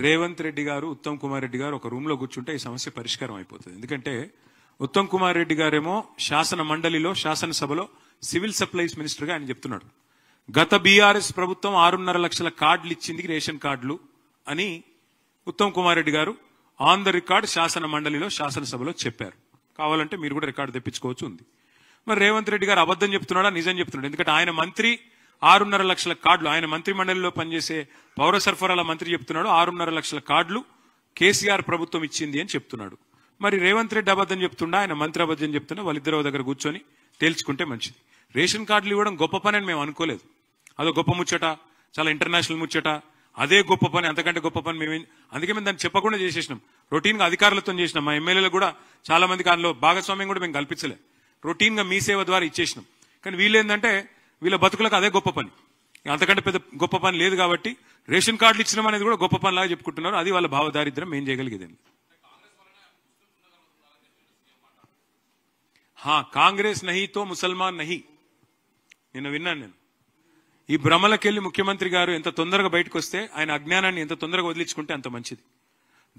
రేవంత్ రెడ్డి గారు ఉత్తమ్ కుమార్ రెడ్డి గారు ఒక రూమ్ లో కూర్చుంటే ఈ సమస్య పరిష్కారం అయిపోతుంది. ఎందుకంటే ఉత్తమ్ కుమార్ రెడ్డి గారేమో శాసన మండలిలో శాసనసభలో సివిల్ సప్లైస్ మినిస్టర్ గా ఆయన చెప్తున్నాడు, గత బీఆర్ఎస్ ప్రభుత్వం 6.5 లక్షల కార్డులు ఇచ్చింది, రేషన్ కార్డులు అని ఉత్తమ్ కుమార్ రెడ్డి గారు ఆన్ ద రికార్డ్ శాసన మండలిలో శాసనసభలో చెప్పారు. కావాలంటే మీరు కూడా రికార్డు తెప్పించుకోవచ్చు ఉంది. మరి రేవంత్ రెడ్డి గారు అబద్ధం చెప్తున్నాడా నిజం చెప్తున్నాడు? ఎందుకంటే ఆయన మంత్రి 6.5 లక్షల కార్డులు, ఆయన మంత్రి మండలిలో పనిచేసే పౌర సరఫరాల మంత్రి చెప్తున్నాడు 6.5 లక్షల కార్డులు కేసీఆర్ ప్రభుత్వం ఇచ్చింది అని చెప్తున్నాడు. మరి రేవంత్ రెడ్డి అబద్ధం చెప్తుండా, ఆయన మంత్రి అబద్ధం చెప్తున్నా, వాళ్ళిద్దరూ దగ్గర కూర్చొని తేల్చుకుంటే మంచిది. రేషన్ కార్డులు ఇవ్వడం గొప్ప పని అని మేము అనుకోలేదు. అదో గొప్ప ముచ్చట, చాలా ఇంటర్నేషనల్ ముచ్చట, అదే గొప్ప పని, అంతకంటే గొప్ప పని అందుకే మేము దాన్ని చెప్పకుండా చేసేసినాం. రొటీన్ గా అధికారులతో చేసినాం. మా ఎమ్మెల్యేలు కూడా చాలా మందికి అందులో భాగస్వామ్యం కూడా మేము కల్పించలే. రొటీన్ గా మీ సేవ ద్వారా ఇచ్చేసినాం. కానీ వీళ్ళేందంటే వీళ్ళ బతుకులకు అదే గొప్ప పని, అంతకంటే పెద్ద గొప్ప పని లేదు. కాబట్టి రేషన్ కార్డులు ఇచ్చినాం అనేది కూడా గొప్ప పని లాగా చెప్పుకుంటున్నారు. అది వాళ్ళ భావదారిద్ర్యం. ఏం చేయగలిగేది? కాంగ్రెస్ నహీ తో ముసల్మాన్ నహీ. నిన్న విన్నాను నేను. ఈ భ్రమలకెళ్లి ముఖ్యమంత్రి గారు ఎంత తొందరగా బయటకు వస్తే, ఆయన అజ్ఞానాన్ని ఎంత తొందరగా వదిలించుకుంటే అంత మంచిది.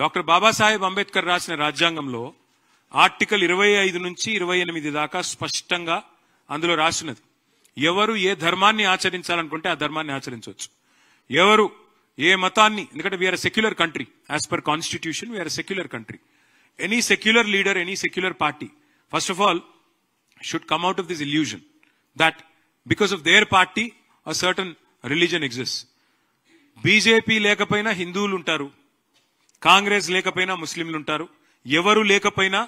డాక్టర్ బాబాసాహెబ్ అంబేద్కర్ రాసిన రాజ్యాంగంలో ఆర్టికల్ 25 నుంచి 28 దాకా స్పష్టంగా అందులో రాసినది, ఎవరు ఏ ధర్మాన్ని ఆచరించాలనుకుంటే ఆ ధర్మాన్ని ఆచరించవచ్చు, ఎవరు ఏ మతాన్ని, ఎందుకంటే we are secular country, as per constitution we are secular country. Any secular leader, any secular party first of all should come out of this illusion that because of their party a certain religion exists. BJP లేకపోయినా హిందువులు ఉంటారు, కాంగ్రెస్ లేకపోయినా ముస్లింలు ఉంటారు, ఎవరు లేకపోయినా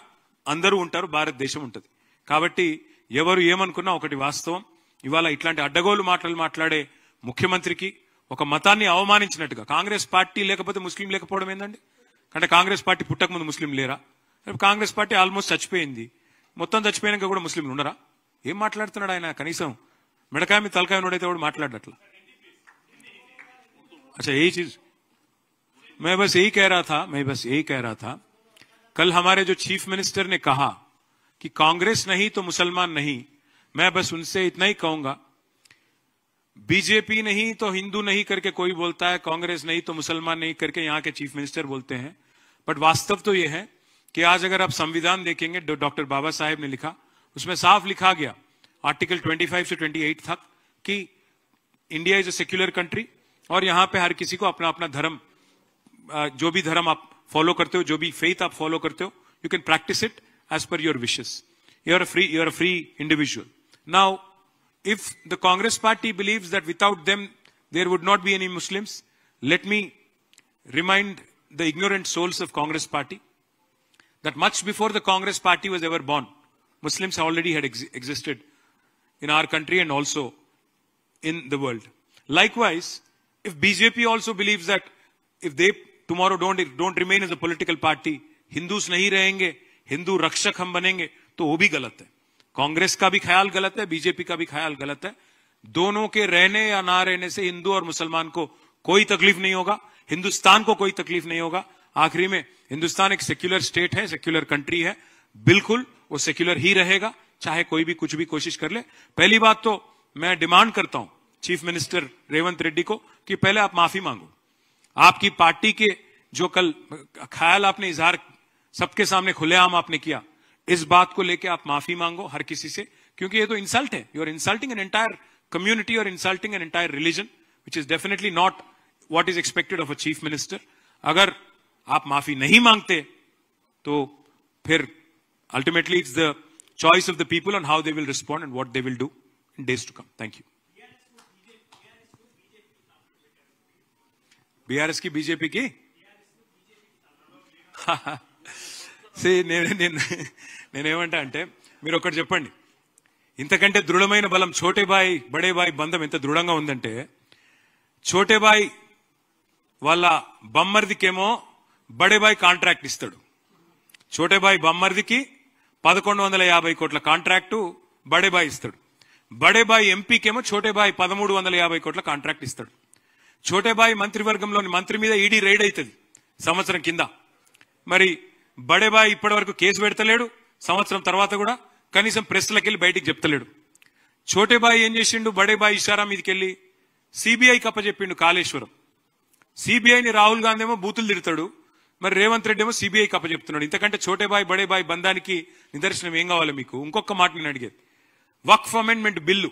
అందరూ ఉంటారు, భారతదేశం ఉంటుంది. కాబట్టి ఎవరు ఏమనుకున్నా ఒకటి వాస్తవం, ఇవాళ ఇట్లాంటి అడ్డగోలు మాటలు మాట్లాడే ముఖ్యమంత్రికి ఒక మతాన్ని అవమానించినట్టుగా, కాంగ్రెస్ పార్టీ లేకపోతే ముస్లిం లేకపోవడం ఏందండి? అంటే కాంగ్రెస్ పార్టీ పుట్టకముందు ముస్లిం లేరా? కాంగ్రెస్ పార్టీ ఆల్మోస్ట్ చచ్చిపోయింది, మొత్తం చచ్చిపోయినాక కూడా ముస్లింలు ఉండరా? ఏం మాట్లాడుతున్నాడు ఆయన? కనీసం మిడకాయ మీద తలకాయ నోడైతే కూడా మాట్లాడట్లా. अच्छा यही चीज मैं बस यही कह रहा था कल हमारे जो चीफ मिनिस्टर ने कहा कि कांग्रेस नहीं तो मुसलमान नहीं, मैं बस उनसे इतना ही कहूंगा, बीजेपी नहीं तो हिंदू नहीं करके कोई बोलता है, कांग्रेस नहीं तो मुसलमान नहीं करके यहाँ के चीफ मिनिस्टर बोलते हैं. बट वास्तव तो यह है कि आज अगर आप संविधान देखेंगे, डॉक्टर बाबा साहेब ने लिखा, उसमें साफ लिखा गया आर्टिकल 25 से 28 तक कि India is a secular country और यहां पे हर किसी को अपना अपना धर्म, जो भी धर्म आप फॉलो करते हो, जो भी फेथ आप फॉलो करते हो, you can practise it as per your wishes. You are a free individual. Now if the Congress party believes that without them there would not be any Muslims, let me remind the ignorant souls of Congress party that much before the Congress party was ever born, Muslims already had existed in our country and also in the world. Likewise, if BJP also believes that if they tomorrow don't remain as a political party, Hindus nahi rahenge, Hindu rakshak hum banenge, to wo bhi galat hai. Congress का भी ख्याल गलत है, BJP का भी ख्याल गलत है. दोनों के रहने या ना रहने से हिंदू और मुसलमान को कोई तकलीफ नहीं होगा, हिंदुस्तान को कोई तकलीफ नहीं होगा. आखिरी में हिंदुस्तान एक सेक्युलर स्टेट है, सेक्युलर कंट्री है, बिल्कुल वो सेक्युलर ही रहेगा, चाहे कोई भी कुछ भी कोशिश कर ले. पहली बात तो मैं डिमांड करता हूं चीफ मिनिस्टर रेवंत रेड्डी को कि पहले आप माफी मांगो. आपकी पार्टी के जो कल ख्याल आपने इजहार सबके सामने खुलेआम आपने किया, इस बात को लेके आप माफी मांगो हर किसी से, क्योंकि ये तो इंसल्ट है. You are insulting an entire community और insulting an entire religion, which is definitely not what is expected of a chief minister. अगर आप माफी नहीं मांगते तो फिर ultimately it's the choice of the people on how they will respond and what they will do in days to come. Thank you. BRS की BJP की నేనేమంటా అంటే, మీరు ఒకటి చెప్పండి, ఇంతకంటే దృఢమైన బలం ఛోటే బాయ్ బడే బాయ్ బంధం ఎంత దృఢంగా ఉందంటే, ఛోటే బాయ్ వాళ్ళ బమ్మర్దికేమో బడే బాయ్ కాంట్రాక్ట్ ఇస్తాడు. ఛోటే బాయ్ బమ్మర్దికి 1150 కోట్ల కాంట్రాక్టు బడే బాయ్ ఇస్తాడు. బడే బాయ్ ఎంపీకేమో ఛోటే బాయ్ 1350 కోట్ల కాంట్రాక్ట్ ఇస్తాడు. ఛోటే బాయ్ మంత్రివర్గంలోని మంత్రి మీద ఈడీ రైడ్ అవుతుంది సంవత్సరం కింద. మరి బడే బాయ్ ఇప్పటి వరకు కేసు పెడతలేడు, సంవత్సరం తర్వాత కూడా కనీసం ప్రెస్లకి వెళ్ళి బయటికి చెప్తలేడు. ఛోటే బాయ్ ఏం చేసిండు, బడే బాయ్ ఇషారా మీదకి వెళ్ళి సిబిఐకి అప్పచెప్పిండు కాళేశ్వరం. సిబిఐని రాహుల్ గాంధీ ఏమో బూతులు తిడతాడు, మరి రేవంత్ రెడ్డి ఏమో సిబిఐకి అప్పచెప్తున్నాడు. ఇంతకంటే చోటే బాయ్ బడే బాయ్ బంధానికి నిదర్శనం ఏం కావాలి మీకు? ఇంకొక మాట నేను అడిగేది, వక్ఫ్ అమెండ్మెంట్ బిల్లు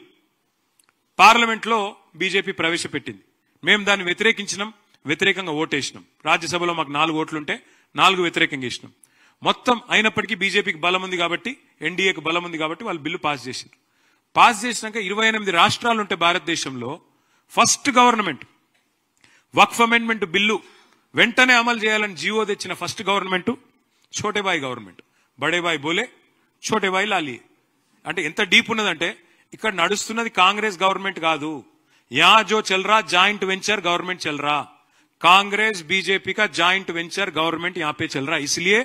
పార్లమెంట్ లో బీజేపీ ప్రవేశపెట్టింది. మేము దాన్ని వ్యతిరేకించినాం, వ్యతిరేకంగా ఓటేసినాం. రాజ్యసభలో మాకు 4 ఓట్లుంటే 4 వ్యతిరేకంగా వేసినాం. మొత్తం అయినప్పటికీ బీజేపీకి బలం ఉంది కాబట్టి, ఎన్డీఏకి బలం ఉంది కాబట్టి వాళ్ళు బిల్లు పాస్ చేశారు. పాస్ చేసినాక 28 రాష్ట్రాలు ఉంటే భారతదేశంలో ఫస్ట్ గవర్నమెంట్ వక్ఫ్ అమెండ్మెంట్ బిల్లు వెంటనే అమలు చేయాలని జీవో తెచ్చిన ఫస్ట్ గవర్నమెంట్ ఛోటేబాయి గవర్నమెంట్. బడేబాయి బోలే, ఛోటేబాయి లాలియే. అంటే ఎంత డీప్ ఉన్నదంటే ఇక్కడ నడుస్తున్నది కాంగ్రెస్ గవర్నమెంట్ కాదు. యా జో చల్ రా జాయింట్ వెంచర్ गवर्नमेंट चल रहा, कांग्रेस बीजेपी का ज्वाइंट वेंचर गवर्नमेंट यहाँ पे चल रहा. इसलिए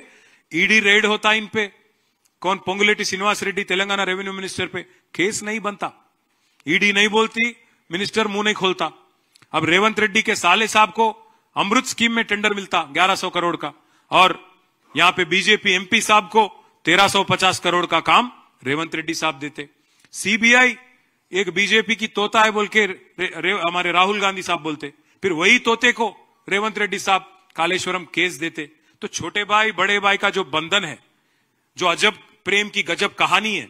ईडी रेड होता इन पे. कौन? पोंगुलेटी श्रीनिवास रेड्डी तेलंगाना रेवेन्यू मिनिस्टर पे केस नहीं बनता, ईडी नहीं बोलती, मिनिस्टर मुंह नहीं खोलता. अब रेवंत रेड्डी के साले साहब को अमृत स्कीम में टेंडर मिलता 1100 करोड़ का, और यहाँ पे बीजेपी एमपी साहब को 1350 करोड़ का काम रेवंत रेड्डी साहब देते. सीबीआई एक बीजेपी की तोता है बोल के हमारे राहुल गांधी साहब बोलते, फिर वही तोते को रेवंत रेड्डी साहब कालेश्वरम केस देते. तो छोटे भाई बड़े भाई का जो बंधन है, जो अजब प्रेम की गजब कहानी है,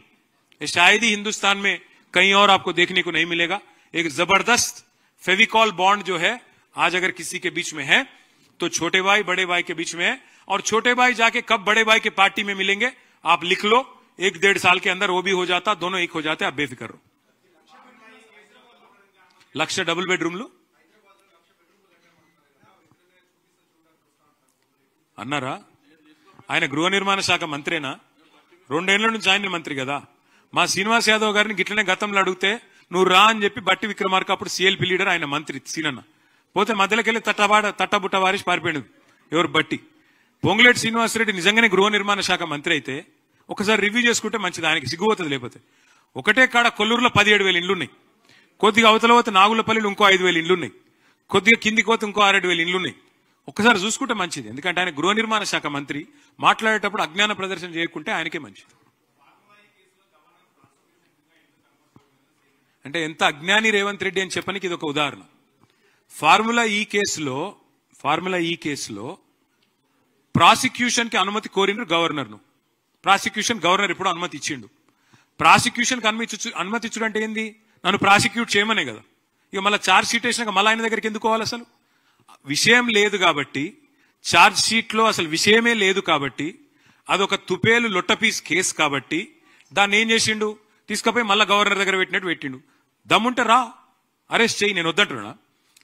ये शायद ही हिंदुस्तान में कहीं और आपको देखने को नहीं मिलेगा. एक जबरदस्त फेविकॉल बॉन्ड जो है आज अगर किसी के बीच में है तो छोटे भाई बड़े भाई के बीच में है. और छोटे भाई जाके कब बड़े भाई के पार्टी में मिलेंगे आप लिख लो, 1-1.5 साल के अंदर वो भी हो जाता, दोनों एक हो जाते. आप बेफिक्र रहो. లక్ష డబుల్ బెడ్రూమ్లు అన్నారా? ఆయన గృహ నిర్మాణ శాఖ మంత్రేనా? 2 ఏళ్ల నుంచి ఆయన మంత్రి కదా. మా శ్రీనివాస్ యాదవ్ గారిని గిట్లనే గతంలో అడిగితే నువ్వు రా అని చెప్పి బట్టి విక్రమార్క అప్పుడు సిఎల్పి లీడర్, ఆయన మంత్రి సీనన్న పోతే మధ్యలోకి వెళ్ళి తట్టబుట్ట వారిసి పారిపోయాడు. ఎవరు? బట్టి. పొంగులేటి శ్రీనివాసరెడ్డి నిజంగానే గృహ నిర్మాణ శాఖ మంత్రి అయితే ఒకసారి రివ్యూ చేసుకుంటే మంచిది, ఆయనకి సిగ్గుపోతుంది. లేకపోతే ఒకటే కాడ కొల్లూరులో 17,000 ఇండ్లున్నాయి, కొద్దిగా అవతల పోతే నాగులపల్లిలో ఇంకో 5,000 ఇండ్లున్నాయి, కొద్దిగా కిందికి పోతే ఇంకో 6,000 ఇండ్లున్నాయి. ఒక్కసారి చూసుకుంటే మంచిది. ఎందుకంటే ఆయన గృహ నిర్మాణ శాఖ మంత్రి, మాట్లాడేటప్పుడు అజ్ఞాన ప్రదర్శన చేయకుంటే ఆయనకే మంచిది. అంటే ఎంత అజ్ఞాని రేవంత్ రెడ్డి అని చెప్పనికి ఇది ఒక ఉదాహరణ. ఫార్ములా ఈ కేసులో ప్రాసిక్యూషన్ కి అనుమతి కోరినరు గవర్నర్ను. గవర్నర్ ఇప్పుడు అనుమతి ఇచ్చిండు. ప్రాసిక్యూషన్ కి అనుమతి ఇచ్చుడు అంటే ఏంది? నన్ను ప్రాసిక్యూట్ చేయమనే కదా. ఇక మళ్ళీ ఛార్జ్ షీట్ వేసినాక మళ్ళీ ఆయన దగ్గరికి ఎందుకు పోవాలి? అసలు విషయం లేదు కాబట్టి, ఛార్జ్ షీట్ లో అసలు విషయమే లేదు కాబట్టి, అదొక తుపేలు లొట్టపీస్ కేసు కాబట్టి దాన్ని ఏం చేసిండు? తీసుకుపోయి మళ్ళీ గవర్నర్ దగ్గర పెట్టినట్టు పెట్టిండు. దమ్ముంటే రా, అరెస్ట్ చేయి, నేను వద్దంటున్నా.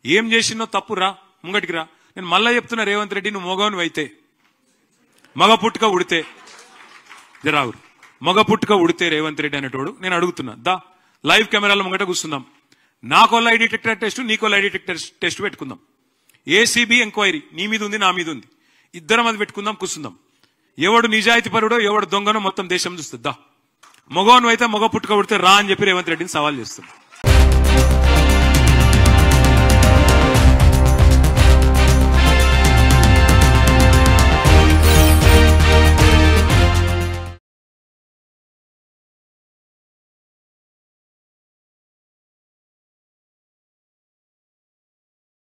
ఏం చేసిందో తప్పు, రా ముంగటికి రా. నేను మళ్ళా చెప్తున్నా, రేవంత్ రెడ్డి నువ్వు మొగవను అయితే, మగ పుట్టుక ఉడితే జరావురు, మగ పుట్టుక ఉడితే రేవంత్ రెడ్డి అనేటోడు నేను అడుగుతున్నా, దా లైవ్ కెమెరాల ముంగట కూర్చుందాం. నాకో లై డిటెక్టర్ టెస్ట్, నీకో లై డిటెక్టర్ టెస్ట్ పెట్టుకుందాం. ఏసీబీ ఎంక్వైరీ నీ మీద ఉంది, నా మీద ఉంది, ఇద్దరం అది పెట్టుకుందాం, కూర్చుందాం. ఎవడు నిజాయితీ పరుడో ఎవడు దొంగనో మొత్తం దేశం చూస్తుంది. దా మగవను అయితే మగ పుట్టుక ఉడితే రా అని చెప్పి రేవంత్ రెడ్డిని సవాల్ చేస్తుంది.